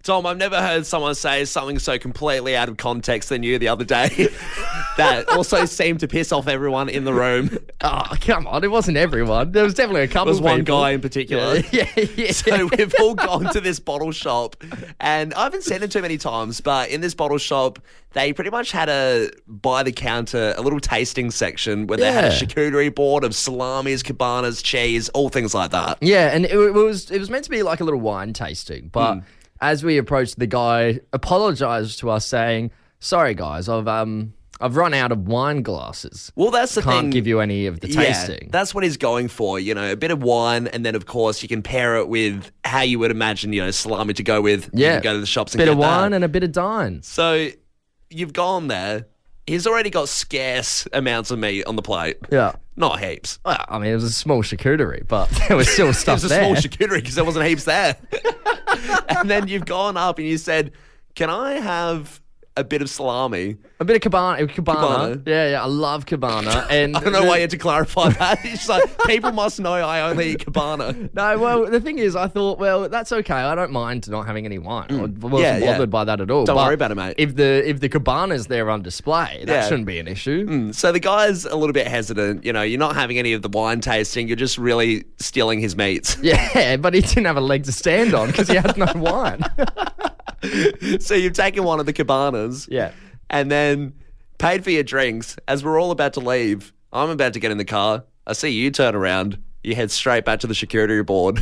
Tom, I've never heard someone say something so completely out of context than you the other day. That also seemed to piss off everyone in the room. Oh, come on. It wasn't everyone. There was definitely a couple There was of one people. guy in particular. Yeah. So we've all gone to this bottle shop, and I haven't seen it too many times, but in this bottle shop, they pretty much had by the counter, a little tasting section where they had a Yeah. charcuterie board of salamis, cabanas, cheese, all things like that. Yeah, and it was meant to be like a little wine tasting, but as we approached, the guy apologized to us saying, "Sorry guys, I've run out of wine glasses. Well, that's the thing. Can't give you any of the tasting." Yeah, that's what he's going for, a bit of wine, and then, of course, you can pair it with how you would imagine, salami to go with. You Yeah, can go to the shops and bit get of wine that. and a bit of dine. So you've gone there. He's already got scarce amounts of meat on the plate. Yeah. Not heaps. Well, I mean, it was a small charcuterie, but there was still It stuff was a there. small charcuterie because there wasn't heaps there. And then you've gone up and you said, "Can I have a bit of salami?" A bit of cabana. Cabana. Yeah, I love cabana. And I don't know why you had to clarify that. It's just like, people must know I only eat cabana. No, well, the thing is, I thought, well, that's okay. I don't mind not having any wine. I wasn't Yeah. bothered by that at all. Don't But worry about it, mate. If the cabana's there on display, that Yeah. shouldn't be an issue. So the guy's a little bit hesitant. You're not having any of the wine tasting. You're just really stealing his meats. Yeah, but he didn't have a leg to stand on because he had no wine. So you've taken one of the cabanas. Yeah. And then paid for your drinks. As we're all about to leave, I'm about to get in the car. I see you turn around. You head straight back to the charcuterie board.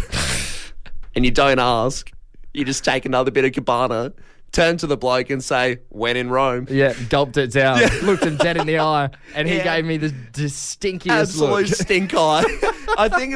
And you don't ask. You just take another bit of cabana, turn to the bloke and say, "When in Rome." Yeah, gulped it down, looked him dead in the eye, and he gave me the stinkiest Absolute look. stink eye. I think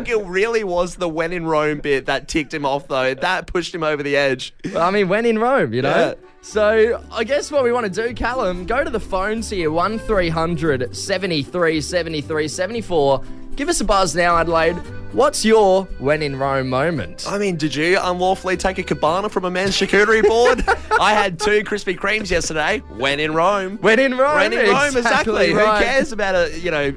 it really was the "when in Rome" bit that ticked him off, though. That pushed him over the edge. I mean, when in Rome, Yeah. So I guess what we want to do, Callum, go to the phones here, 1300 73 73 74. Give us a buzz now, Adelaide. What's your when in Rome moment? I mean, did you unlawfully take a cabana from a man's charcuterie board? I had 2 Krispy Kremes yesterday. When in Rome. When in Rome. When in Rome, exactly. right. Who cares about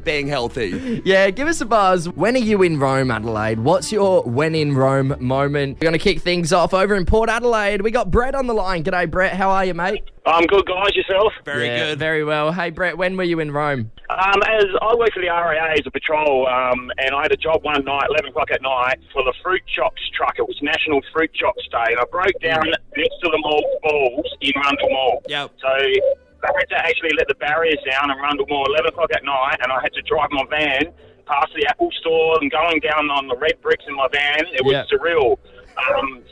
being healthy? Yeah, give us a buzz. When are you in Rome, Adelaide? What's your when in Rome moment? We're going to kick things off over in Port Adelaide. We got Brett on the line. G'day, Brett. How are you, mate? I'm good, guys. Yourself? Very good. Very well. Hey, Brett, when were you in Rome? As I worked for the RAA as a patrol, and I had a job one night, 11 o'clock at night, for the fruit chops truck. It was National Fruit Chops Day, and I broke down next to the mall balls in Rundle Mall. Yep. So I had to actually let the barriers down in Rundle Mall 11 o'clock at night, and I had to drive my van past the Apple store and going down on the red bricks in my van. It was surreal.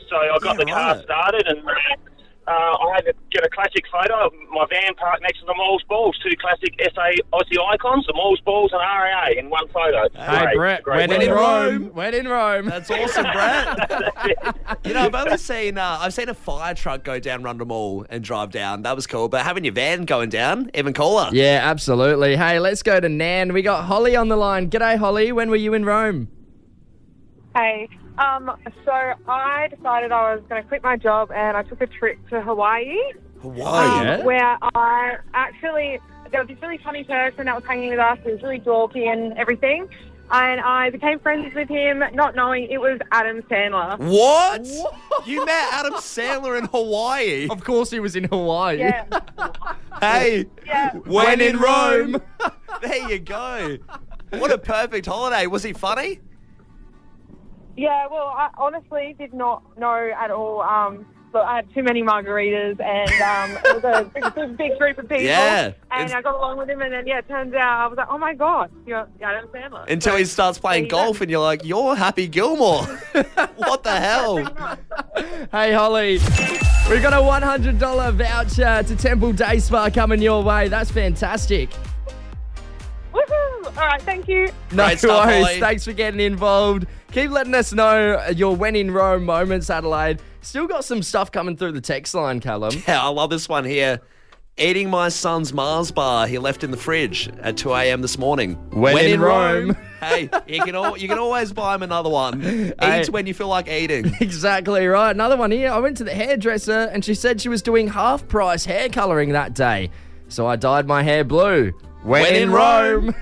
So I got the car started and... I had to get a classic photo of my van parked next to the Moles Balls, 2 classic SA Aussie icons, the Moles Balls and RAA in one photo. Hey, Brett, when in Rome. When in Rome. That's awesome, Brett. I've seen a fire truck go down Rundle Mall and drive down. That was cool. But having your van going down, even cooler. Yeah, absolutely. Hey, let's go to Nan. We got Holly on the line. G'day, Holly. When were you in Rome? Hey, so I decided I was going to quit my job and I took a trip to Hawaii. Hawaii? Where I actually, there was this really funny person that was hanging with us. He was really dorky and everything. And I became friends with him, not knowing it was Adam Sandler. What? You met Adam Sandler in Hawaii? Of course he was in Hawaii. Yeah. Hey, Yeah. when in Rome. There you go. What a perfect holiday. Was he funny? Yeah, well, I honestly did not know at all. But I had too many margaritas and it was a big group of people. Yeah. And I got along with him and then, it turns out I was like, oh my God, you're Adam Sandler. Until he starts playing golf and you're like, you're Happy Gilmore. What the hell? Hey, Holly. We've got a $100 voucher to Temple Day Spa coming your way. That's fantastic. Woohoo! All right, thank you. No Great stuff, worries. Holly. Thanks for getting involved. Keep letting us know your when in Rome moments, Adelaide. Still got some stuff coming through the text line, Callum. Yeah, I love this one here. Eating my son's Mars bar he left in the fridge at 2 a.m. this morning. When in Rome. Hey, you can always buy him another one. Hey. Eat when you feel like eating. Exactly right. Another one here. I went to the hairdresser and she said she was doing half price hair colouring that day. So I dyed my hair blue. When in Rome.